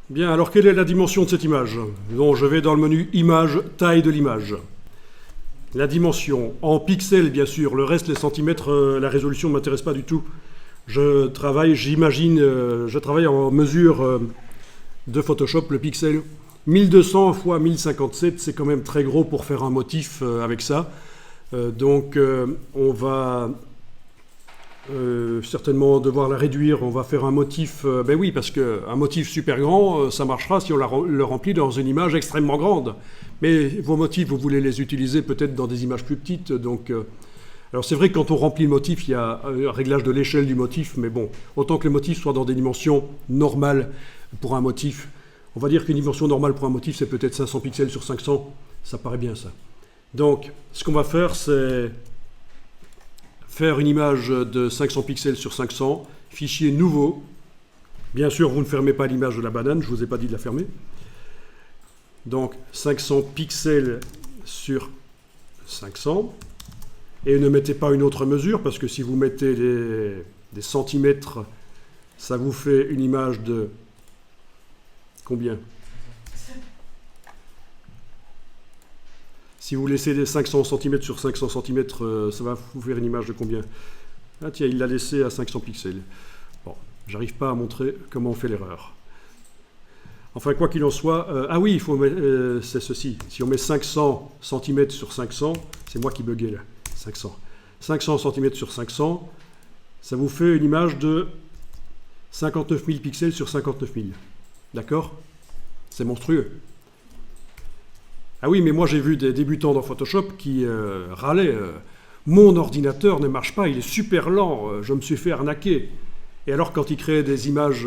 Bien, alors quelle est la dimension de cette image? Donc je vais dans le menu Image, taille de l'image. La dimension, en pixels bien sûr, le reste, les centimètres, la résolution ne m'intéresse pas du tout. Je travaille en mesure de Photoshop, le pixel. 1200 x 1057, c'est quand même très gros pour faire un motif avec ça. Donc on va certainement devoir la réduire. On va faire un motif, ben oui, parce qu'un motif super grand, ça marchera si on le remplit dans une image extrêmement grande. Mais vos motifs, vous voulez les utiliser peut-être dans des images plus petites. Donc, alors c'est vrai que quand on remplit le motif, il y a un réglage de l'échelle du motif, mais bon, autant que le motif soit dans des dimensions normales pour un motif. On va dire qu'une dimension normale pour un motif, c'est peut-être 500 pixels sur 500. Ça paraît bien, ça. Donc, ce qu'on va faire, c'est faire une image de 500 pixels sur 500, fichier nouveau. Bien sûr, vous ne fermez pas l'image de la banane, je ne vous ai pas dit de la fermer. Donc, 500 pixels sur 500. Et ne mettez pas une autre mesure, parce que si vous mettez des centimètres, ça vous fait une image de combien? Si vous laissez des 500 cm sur 500 cm, ça va vous faire une image de combien? Ah tiens, il l'a laissé à 500 pixels. Bon, j'arrive pas à montrer comment on fait l'erreur. Enfin, quoi qu'il en soit, ah oui, c'est ceci. Si on met 500 cm sur 500, c'est moi qui buguais là. 500. 500 cm sur 500, ça vous fait une image de 59 000 pixels sur 59 000. D'accord? C'est monstrueux. Ah oui, mais moi j'ai vu des débutants dans Photoshop qui râlaient. Mon ordinateur ne marche pas, il est super lent, je me suis fait arnaquer. Et alors quand ils créaient des images,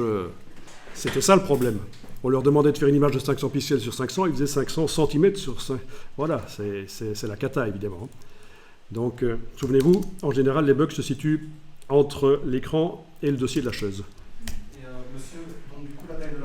c'était ça le problème. On leur demandait de faire une image de 500 pixels sur 500, ils faisaient 500 cm sur 5. Voilà, c'est la cata évidemment. Donc souvenez-vous, en général les bugs se situent entre l'écran et le dossier de la chose.